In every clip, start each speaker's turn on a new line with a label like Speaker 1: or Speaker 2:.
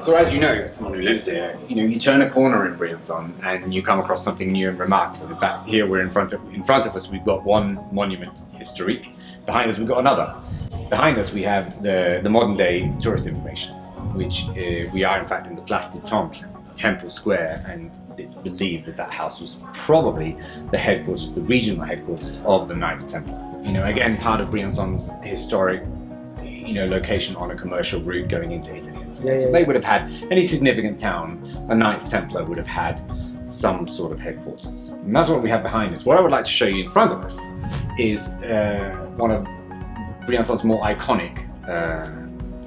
Speaker 1: So as you know, as someone who lives here, you turn a corner in Briançon and you come across something new and remarkable. In fact, here we're in front of us, we've got one monument historique. Behind us, we've got another. Behind us, we have the modern day tourist information, which we are in fact in the Place du Temple, Temple Square, and it's believed that that house was probably the headquarters, the regional headquarters of the Knights Templar. Again, part of Briançon's historic location on a commercial route going into Italy and so on. So they would have had, any significant town, a Knights Templar would have had some sort of headquarters. And that's what we have behind us. What I would like to show you in front of us is one of Briançon's more iconic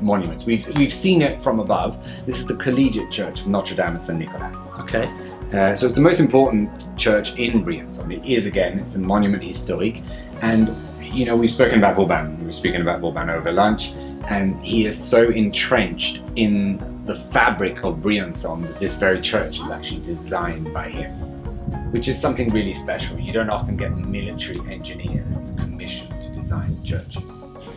Speaker 1: monuments. We've seen it from above. This is the Collegiate Church of Notre Dame and Saint Nicolas.
Speaker 2: Okay.
Speaker 1: So it's the most important church in Briançon. It is, again, it's a monument historique, and we've spoken about Vauban. We were speaking about Vauban over lunch, and he is so entrenched in the fabric of Briançon that this very church is actually designed by him, which is something really special. You don't often get military engineers commissioned to design churches.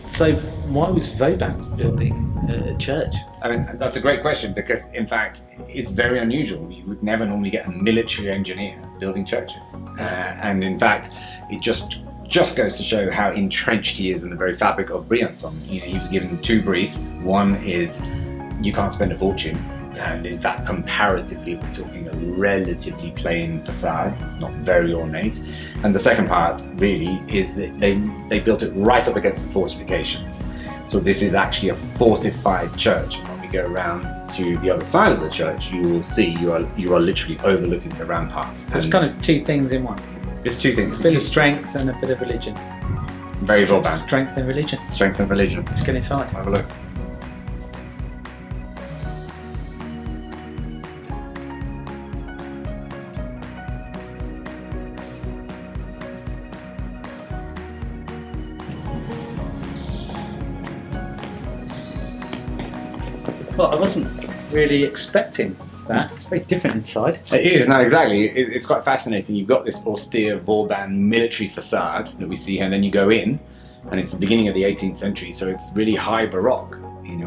Speaker 2: So why was Vauban building a church?
Speaker 1: I mean, that's a great question, because in fact it's very unusual. You would never normally get a military engineer building churches, and in fact it just goes to show how entrenched he is in the very fabric of Briançon. He was given two briefs. One is you can't spend a fortune, and in fact comparatively we're talking a relatively plain facade. It's not very ornate. And the second part really is that they built it right up against the fortifications. So this is actually a fortified church. And when we go around to the other side of the church, you will see you are literally overlooking the ramparts.
Speaker 2: So it's kind of two things in one.
Speaker 1: It's two things.
Speaker 2: A bit of strength and a bit of religion.
Speaker 1: Very Vauban.
Speaker 2: Strength and religion.
Speaker 1: Strength and religion.
Speaker 2: Let's get inside.
Speaker 1: Have a look.
Speaker 2: Well, I wasn't really expecting that. It's very different inside.
Speaker 1: It is, no, exactly. It's quite fascinating. You've got this austere Vauban military facade that we see here, and then you go in, and it's the beginning of the 18th century, so it's really high Baroque,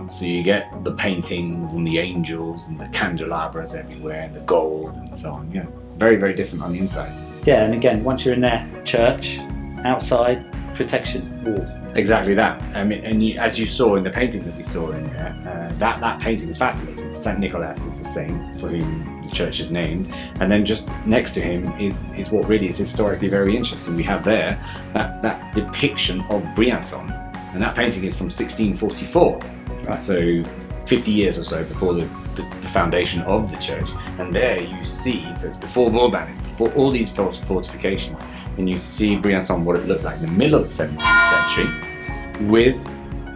Speaker 1: So you get the paintings and the angels and the candelabras everywhere and the gold and so on. Yeah, very, very different on the inside.
Speaker 2: Yeah, and again, once you're in there, church, outside, protection, wall.
Speaker 1: Exactly that. I mean, and as you saw in the painting that we saw in there, that painting is fascinating. Saint Nicolas is the saint for whom the church is named, and then just next to him is what really is historically very interesting. We have there that depiction of Briançon, and that painting is from 1644, right? So 50 years or so before the foundation of the church. And there you see, so it's before Vauban, it's before all these fortifications, and you see Briançon, what it looked like in the middle of the 17th century, with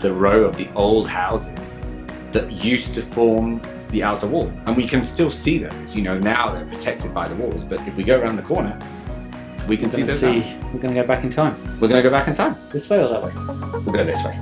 Speaker 1: the row of the old houses that used to form the outer wall. And we can still see those, now they're protected by the walls, but if we go around the corner, we can see those.
Speaker 2: We're going to go back in time.
Speaker 1: We're going to go back in time.
Speaker 2: This way or that way?
Speaker 1: We'll go this way.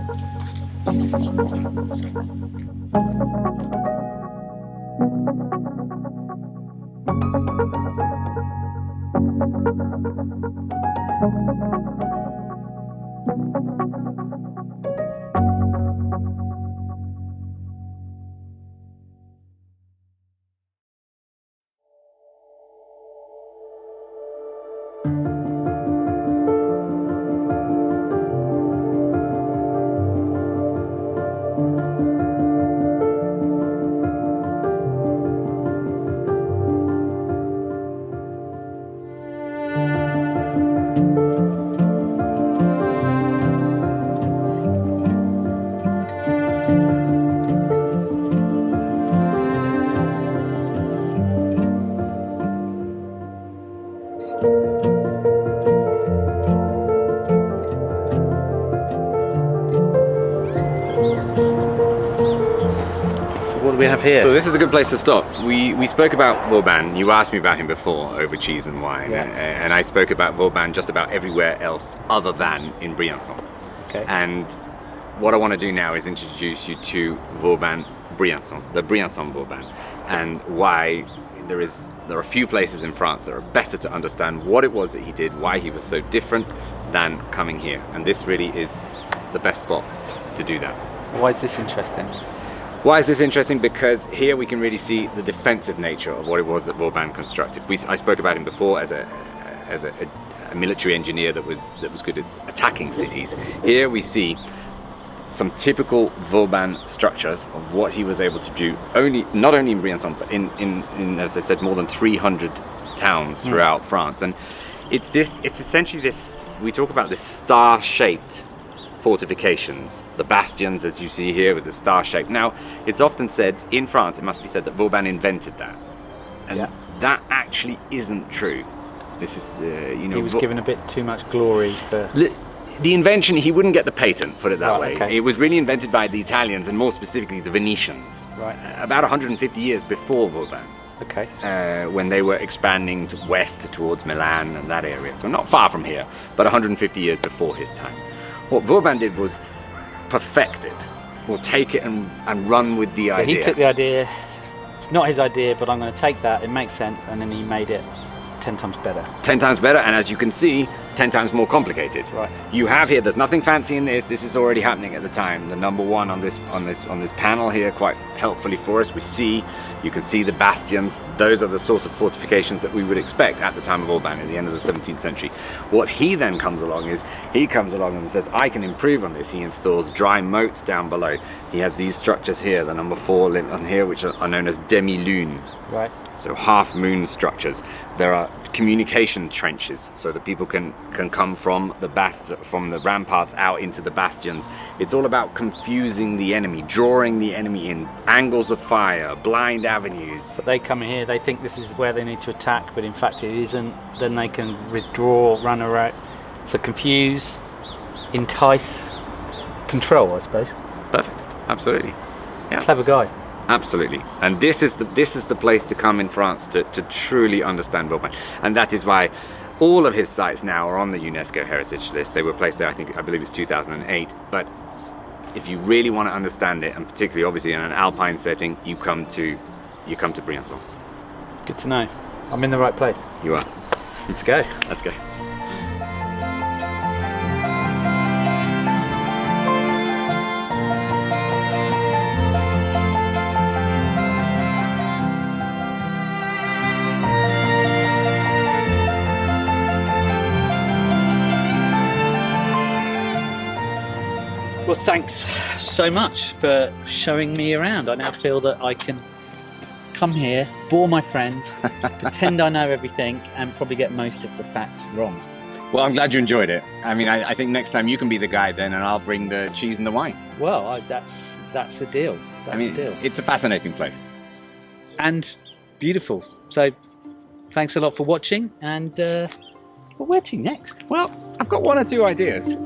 Speaker 2: do we have here?
Speaker 1: So this is a good place to stop. We spoke about Vauban. You asked me about him before over cheese and wine,
Speaker 2: Yeah.
Speaker 1: and I spoke about Vauban just about everywhere else other than in Briançon.
Speaker 2: Okay.
Speaker 1: And what I want to do now is introduce you to Vauban Briançon, the Briançon Vauban, and why there are a few places in France that are better to understand what it was that he did, why he was so different than coming here. And this really is the best spot to do that.
Speaker 2: Why is this interesting?
Speaker 1: Why is this interesting? Because here we can really see the defensive nature of what it was that Vauban constructed. I spoke about him before as a military engineer that was good at attacking cities. Here we see some typical Vauban structures of what he was able to do, not only in Briançon, but in as I said, more than 300 towns throughout France. And it's essentially this, we talk about this star-shaped fortifications, the bastions as you see here with the star shape. Now, it's often said in France, it must be said, that Vauban invented that, and that actually isn't true. This is he was
Speaker 2: given a bit too much glory for
Speaker 1: the invention. He wouldn't get the patent, put it that way.
Speaker 2: Okay.
Speaker 1: It was really invented by the Italians, and more specifically the Venetians,
Speaker 2: right,
Speaker 1: about 150 years before Vauban.
Speaker 2: Okay.
Speaker 1: When they were expanding west towards Milan and that area, so not far from here, but 150 years before his time. What Vauban did was perfect it, or take it and run with the idea.
Speaker 2: So he took the idea, it's not his idea, but I'm going to take that, it makes sense, and then he made it 10 times better.
Speaker 1: 10 times better, and as you can see, 10 times more complicated.
Speaker 2: Right.
Speaker 1: You have here, there's nothing fancy in this. This is already happening at the time. The number one on this panel here, quite helpfully for us, you can see the bastions. Those are the sort of fortifications that we would expect at the time of Vauban, at the end of the 17th century. What he then comes along and says, I can improve on this. He installs dry moats down below. He has these structures here, the number 4 on here, which are known as demi-lune.
Speaker 2: Right.
Speaker 1: So half-moon structures. There are communication trenches, so that people can come from the ramparts out into the bastions. It's all about confusing the enemy, drawing the enemy in, angles of fire, blind avenues.
Speaker 2: So they come in here, they think this is where they need to attack, but in fact it isn't. Then they can withdraw, run around. So confuse, entice, control, I suppose.
Speaker 1: Perfect. Absolutely. Yeah.
Speaker 2: Clever guy.
Speaker 1: Absolutely, and this is the place to come in France to truly understand Vauban, and that is why all of his sites now are on the UNESCO Heritage List. They were placed there, I believe it's 2008. But if you really want to understand it, and particularly obviously in an alpine setting, you come to Briançon.
Speaker 2: Good to know. I'm in the right place.
Speaker 1: You are.
Speaker 2: Let's go.
Speaker 1: Let's go.
Speaker 2: Well, thanks so much for showing me around. I now feel that I can come here, bore my friends, pretend I know everything, and probably get most of the facts wrong.
Speaker 1: Well, I'm glad you enjoyed it. I mean, I think next time you can be the guide then, and I'll bring the cheese and the wine.
Speaker 2: Well, that's a deal. That's a deal.
Speaker 1: It's a fascinating place.
Speaker 2: And beautiful. So, thanks a lot for watching, and where to next?
Speaker 1: Well, I've got 1 or 2 ideas.